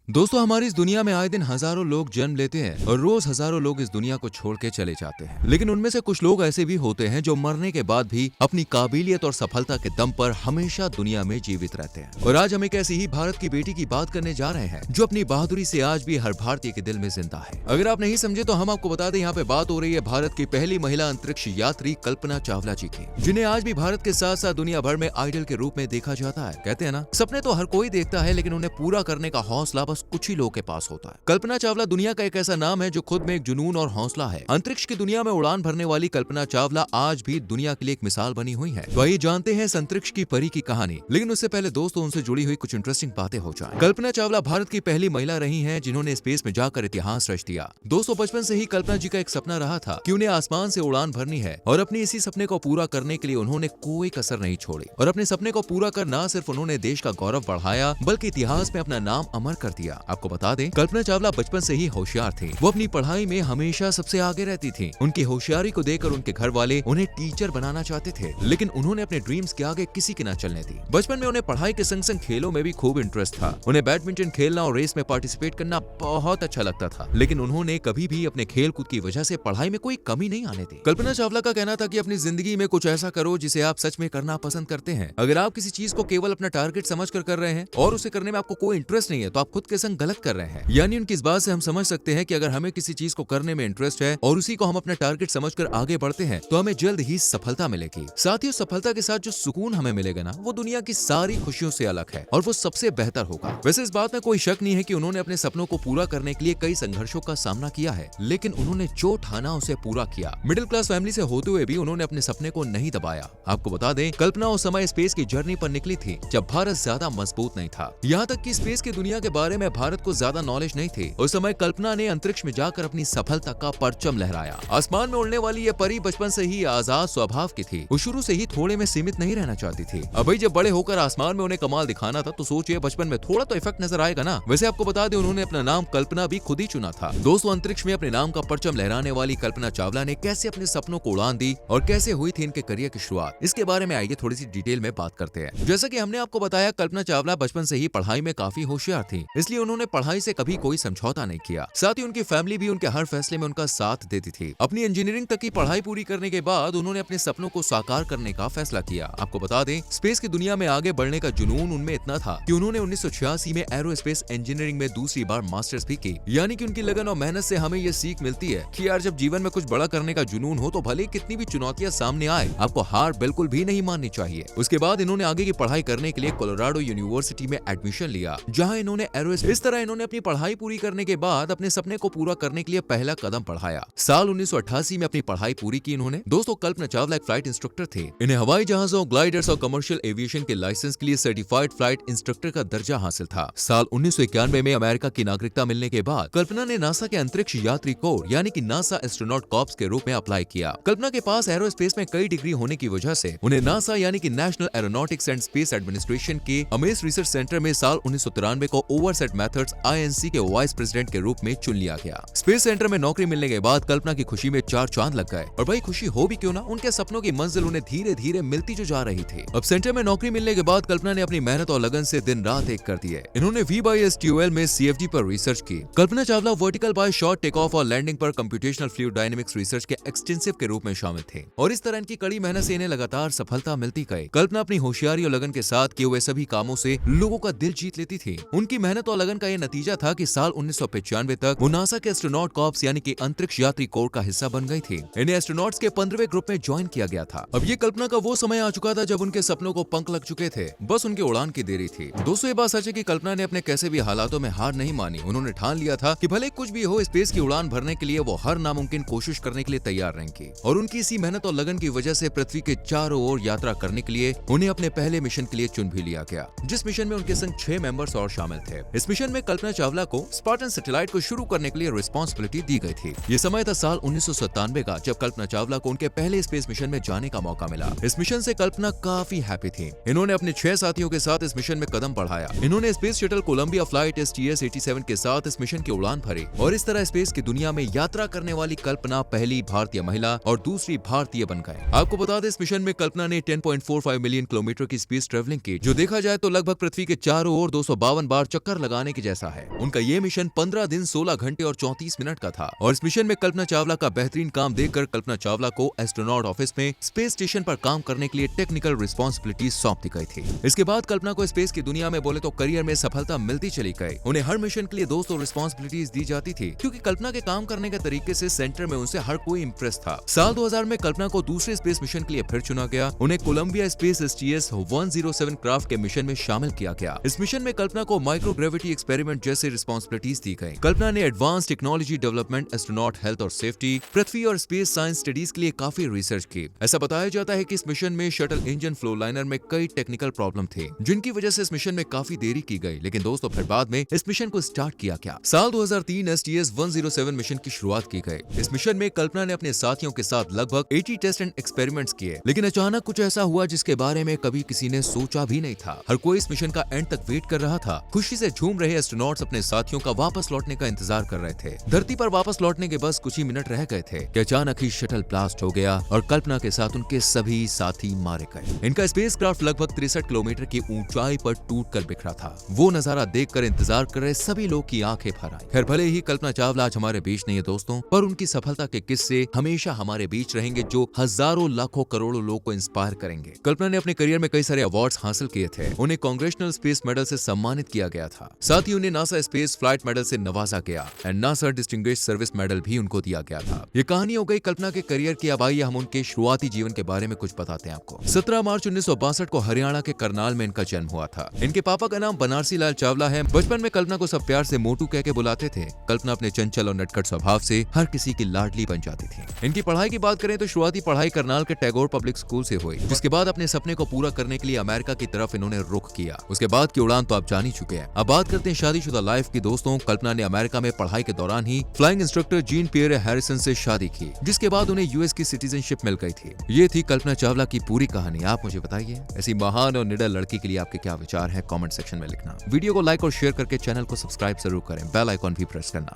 दोस्तों, हमारी इस दुनिया में आए दिन हजारों लोग जन्म लेते हैं और रोज हजारों लोग इस दुनिया को छोड़ के चले जाते हैं। लेकिन उनमें से कुछ लोग ऐसे भी होते हैं जो मरने के बाद भी अपनी काबिलियत और सफलता के दम पर हमेशा दुनिया में जीवित रहते हैं। और आज हम एक ऐसी ही भारत की बेटी की बात करने जा रहे हैं जो अपनी बहादुरी से आज भी हर भारतीय के दिल में जिंदा है। अगर आप नहीं समझे तो हम आपको बता दें, यहाँ पे बात हो रही है भारत की पहली महिला अंतरिक्ष यात्री कल्पना चावला जी की, जिन्हें आज भी भारत के साथ साथ दुनिया भर में आइडल के रूप में देखा जाता है। कहते हैं ना, सपने तो हर कोई देखता है लेकिन उन्हें पूरा करने का हौसला बस कुछ ही लोगों के पास होता है। कल्पना चावला दुनिया का एक ऐसा नाम है जो खुद में एक जुनून और हौसला है। अंतरिक्ष की दुनिया में उड़ान भरने वाली कल्पना चावला आज भी दुनिया के लिए एक मिसाल बनी हुई है। तो आइए जानते हैं इस अंतरिक्ष की परी की कहानी। लेकिन उससे पहले दोस्तों, उनसे जुड़ी हुई कुछ इंटरेस्टिंग बातें हो जाएं। कल्पना चावला भारत की पहली महिला रही हैं जिन्होंने स्पेस में जाकर इतिहास रच दिया। दोस्तों, बचपन से ही कल्पना जी का एक सपना रहा था कि उन्हें आसमान से उड़ान भरनी है और अपने इसी सपने को पूरा करने के लिए उन्होंने कोई कसर नहीं छोड़ी। और अपने सपने को पूरा कर न सिर्फ उन्होंने देश का गौरव बढ़ाया बल्कि इतिहास में अपना नाम अमर कर दिया। आपको बता दें, कल्पना चावला बचपन से ही होशियार थी। वो अपनी पढ़ाई में हमेशा सबसे आगे रहती थी। उनकी होशियारी को देखकर उनके घर वाले उन्हें टीचर बनाना चाहते थे, लेकिन उन्होंने अपने ड्रीम्स के आगे किसी की न चलने दी। बचपन में उन्हें पढ़ाई के संग संग खेलों में भी खूब इंटरेस्ट था। उन्हें बैडमिंटन खेलना और रेस में पार्टिसिपेट करना बहुत अच्छा लगता था, लेकिन उन्होंने कभी भी अपने खेल कूद की वजह से पढ़ाई में कोई कमी नहीं आने दी। कल्पना चावला का कहना था कि अपनी जिंदगी में कुछ ऐसा करो जिसे आप सच में करना पसंद करते हैं। अगर आप किसी चीज को केवल अपना टारगेट समझकर कर रहे हैं और उसे करने में आपको कोई इंटरेस्ट नहीं है तो आप खुद के संग गलत कर रहे हैं। यानी उनकी इस बात से हम समझ सकते हैं कि अगर हमें किसी चीज को करने में इंटरेस्ट है और उसी को हम अपना टारगेट समझकर आगे बढ़ते हैं तो हमें जल्द ही सफलता मिलेगी। साथ ही उस सफलता के साथ जो सुकून हमें मिलेगा ना, वो दुनिया की सारी खुशियों से अलग है और वो सबसे बेहतर होगा। वैसे इस बात में कोई शक नहीं है कि उन्होंने अपने सपनों को पूरा करने के लिए कई संघर्षों का सामना किया है, लेकिन उन्होंने जो ठाना उसे पूरा किया। मिडिल क्लास फैमिली से होते हुए भी उन्होंने अपने सपने को नहीं दबाया। आपको बता दें, कल्पना उस समय स्पेस की जर्नी पर निकली थी जब भारत ज्यादा मजबूत नहीं था। यहाँ तक कि स्पेस की दुनिया के बारे में भारत को ज्यादा नॉलेज नहीं थी। उस समय कल्पना ने अंतरिक्ष में जाकर अपनी सफलता का परचम लहराया। आसमान में उड़ने वाली ये परी बचपन से ही आजाद स्वभाव की थी। वो शुरू से ही थोड़े में सीमित नहीं रहना चाहती थी। अभी जब बड़े होकर आसमान में उन्हें कमाल दिखाना था तो सोचिए, बचपन में थोड़ा तो इफेक्ट नजर आएगा ना। वैसे आपको बता दें, उन्होंने अपना नाम कल्पना भी खुद ही चुना था। दोस्तों, अंतरिक्ष में अपने नाम का परचम लहराने वाली कल्पना चावला ने कैसे अपने सपनों को उड़ान दी और कैसे हुई थी इनके करियर की शुरुआत, इसके बारे में आइए थोड़ी सी डिटेल में बात करते हैं। जैसा कि हमने आपको बताया, कल्पना चावला बचपन से ही पढ़ाई में काफी होशियार थी, इसलिए उन्होंने पढ़ाई से कभी कोई समझौता नहीं किया। साथ ही उनकी फैमिली भी उनके हर फैसले में उनका साथ देती थी। अपनी इंजीनियरिंग तक की पढ़ाई पूरी करने के बाद उन्होंने अपने सपनों को साकार करने का फैसला किया। आपको बता दें, स्पेस की दुनिया में आगे बढ़ने का जुनून उनमें इतना था कि उन्होंने 1986 में एरोस्पेस इंजीनियरिंग में दूसरी बार मास्टर्स भी की। यानी कि उनकी लगन और मेहनत से हमें ये सीख मिलती है कि यार, जब जीवन में कुछ बड़ा करने का जुनून हो तो भले कितनी भी चुनौतियां सामने आए, आपको हार बिल्कुल भी नहीं माननी चाहिए। उसके बाद इन्होंने आगे की पढ़ाई करने के लिए कोलोराडो यूनिवर्सिटी में एडमिशन लिया, जहाँ इन्होंने एरोस्पेस। इस तरह इन्होंने अपनी पढ़ाई पूरी करने के बाद अपने सपने को पूरा करने के लिए पहला कदम बढ़ाया। साल 1988 में अपनी पढ़ाई पूरी की इन्होंने। दोस्तों, कल्पना चावला एक फ्लाइट इंस्ट्रक्टर थे। इन्हें हवाई जहाजों, ग्लाइडर्स और कमर्शियल एविएशन के लाइसेंस के लिए सर्टिफाइड फ्लाइट इंस्ट्रक्टर का दर्जा हासिल था। साल 1991 में अमेरिका की नागरिकता मिलने के बाद कल्पना ने नासा के अंतरिक्ष यात्री कोर यानी कि नासा एस्ट्रोनॉट कॉर्प्स के रूप में अप्लाई किया। कल्पना के पास एरोस्पेस में कई डिग्री होने की वजह से उन्हें नासा यानी कि national aeronautics and space administration के अमेस रिसर्च सेंटर में साल 1993 को ओवरसेट मेथड्स INC के वाइस प्रेसिडेंट के रूप में चुन लिया गया। स्पेस सेंटर में नौकरी मिलने के बाद कल्पना की खुशी में चार चांद लग गए। और भाई, खुशी हो भी क्यों ना, उनके सपनों की मंजिल उन्हें धीरे धीरे मिलती जो जा रही थी। अब सेंटर में नौकरी मिलने के बाद कल्पना ने अपनी मेहनत और लगन से दिन रात एक कर दिए। इन्होंने V/STOL में CFD पर रिसर्च की। Kalpana Chawla vertical by short take off और लैंडिंग पर कंप्यूटेशनल फ्लूइड डायनेमिक्स रिसर्च के एक्सटेंसिव के रूप में शामिल थे। और इस तरह इनकी कड़ी मेहनत से इन्हें लगातार सफलता मिलती गई। कल्पना अपनी होशियारी और लगन के साथ किए हुए सभी कामों से लोगों का दिल जीत लेती थी। उनकी मेहनत और लगन का यह नतीजा था कि साल 1995 तक वो नासा के एस्ट्रोनॉट कॉर्प्स यानी कि अंतरिक्ष यात्री कोर का हिस्सा बन गई थी। इन्हें एस्ट्रोनॉट्स के 15वें ग्रुप में ज्वाइन किया गया था। अब ये कल्पना का वो समय आ चुका था जब उनके सपनों को पंख लग चुके थे, बस उनके उड़ान की देरी थी। दोस्तों, ये बात सच है कि कल्पना ने अपने कैसे भी हालातों में हार नहीं मानी। उन्होंने ठान लिया था कि भले कुछ भी हो, स्पेस की उड़ान भरने के लिए वो हर नामुमकिन कोशिश करने के लिए तैयार रहेंगी। और उनकी इसी मेहनत और लगन की वजह से पृथ्वी के चारों ओर यात्रा करने के लिए उन्हें अपने पहले मिशन के लिए चुन भी लिया गया, जिस मिशन में उनके संग 6 मेंबर्स और शामिल थे। इस मिशन में कल्पना चावला को स्पार्टन सैटेलाइट को शुरू करने के लिए रिस्पॉन्सिबिलिटी दी गई थी। ये समय था साल 1997 का, जब कल्पना चावला को उनके पहले स्पेस मिशन में जाने का मौका मिला। इस मिशन से कल्पना काफी हैप्पी थी। इन्होंने अपने 6 साथियों के साथ इस मिशन में कदम बढ़ाया। इन्होंने space shuttle Columbia flight STS-87 के साथ इस मिशन की उड़ान भरी और इस तरह स्पेस की दुनिया में यात्रा करने वाली कल्पना पहली भारतीय महिला और दूसरी भारतीय बन गए। आपको बता दें, इस मिशन में कल्पना ने 10.45 मिलियन किलोमीटर की स्पेस ट्रेवलिंग की, जो देखा जाए तो लगभग पृथ्वी के चारों ओर 252 बार चक्कर लगाने के जैसा है। उनका ये मिशन 15 दिन 16 घंटे और 34 मिनट का था और इस मिशन में कल्पना चावला का बेहतरीन काम देखकर कल्पना चावला को एस्ट्रोनॉट ऑफिस में स्पेस स्टेशन पर काम करने के लिए टेक्निकल रिस्पॉन्सिबिलिटीज सौंप दी गई थी। इसके बाद कल्पना को स्पेस की दुनिया में बोले तो करियर में सफलता मिलती चली गई। उन्हें हर मिशन के लिए 200 रिस्पॉन्सिबिलिटीज दी जाती थी क्योंकि कल्पना के काम करने के तरीके से सेंटर में उनसे हर कोई इम्प्रेस था। साल 2000 में कल्पना को दूसरे स्पेस मिशन के लिए फिर चुना गया। उन्हें कोलंबिया स्पेस STS-107 क्राफ्ट के मिशन में शामिल किया गया। इस मिशन में कल्पना को माइक्रोग्रेविटी एक्सपेरिमेंट जैसे रिस्पॉन्सिबिलिटीज दी गई। कल्पना ने advance technology development, astronaut health और सेफ्टी, पृथ्वी और स्पेस साइंस स्टडीज के लिए काफी रिसर्च की। ऐसा बताया जाता है कि इस मिशन में शटल इंजन फ्लो लाइनर में कई टेक्निकल प्रॉब्लम थे जिनकी वजह से इस मिशन में काफी देरी की गई, लेकिन दोस्तों फिर बाद में इस मिशन को स्टार्ट किया गया। साल 2003 STS-107 मिशन की शुरुआत की गई। इस मिशन में कल्पना ने अपने साथियों के साथ लगभग 80 टेस्ट एंड एक्सपेरिमेंट्स किए, लेकिन अचानक कुछ ऐसा हुआ जिसके बारे में कभी किसी ने सोचा भी नहीं था। हर कोई इस मिशन का एंड तक वेट कर रहा था। खुशी से झूम रहे एस्ट्रोनॉट्स अपने साथियों का वापस लौटने का इंतजार कर रहे थे। धरती पर वापस लौटने के बस कुछ ही मिनट रह गए थे कि अचानक ही शटल ब्लास्ट हो गया और कल्पना के साथ उनके सभी साथी मारे गए। इनका स्पेसक्राफ्ट लगभग 63 किलोमीटर की ऊंचाई पर टूटकर बिखरा था। वो नजारा देखकर इंतजार कर रहे सभी लोग की आंखें भर आई। खैर भले ही कल्पना चावला आज हमारे बीच नहीं है दोस्तों, पर उनकी सफलता के किस्से हमेशा हमारे बीच रहेंगे जो हजारों लाखों करोड़ों लोग को इंस्पायर करेंगे। कल्पना ने अपने करियर में कई सारे अवार्ड्स हासिल किए थे। उन्हें कांग्रेचुनल स्पेस मेडल से सम्मानित किया गया था। साथ ही उन्हें नासा स्पेस फ्लाइट मेडल से नवाजा गया and NASA distinguished service medal भी उनको दिया गया था। ये कहानी हो गई कल्पना के करियर की। अब आइए हम उनके शुरुआती जीवन के बारे में कुछ बताते हैं आपको। 17 मार्च 1962 को हरियाणा के करनाल में इनका जन्म हुआ था। इनके पापा का नाम बनारसी लाल चावला है। बचपन में कल्पना को सब प्यार से मोटू कह के बुलाते थे। कल्पना अपने चंचल और नटखट स्वभाव से हर किसी की लाडली बन जाती थी। इनकी पढ़ाई की बात करें तो शुरुआती पढ़ाई करनाल के टैगोर पब्लिक स्कूल से हुई, जिसके बाद अपने सपने को पूरा करने के लिए अमेरिका की तरफ इन्होंने रुख किया। उसके बाद की उड़ान तो आप जान ही चुके हैं। अब बात करते हैं शादीशुदा लाइफ की दोस्तों। कल्पना ने अमेरिका में पढ़ाई के दौरान ही flying instructor Jean Pierre Harrison से शादी की, जिसके बाद उन्हें यूएस की सिटीजनशिप मिल गई थी। ये थी कल्पना चावला की पूरी कहानी। आप मुझे बताइए ऐसी महान और निडर लड़की के लिए आपके क्या विचार है, कमेंट सेक्शन में लिखना। वीडियो को लाइक और शेयर करके चैनल को सब्सक्राइब जरूर करें। बेल आइकॉन भी प्रेस करना।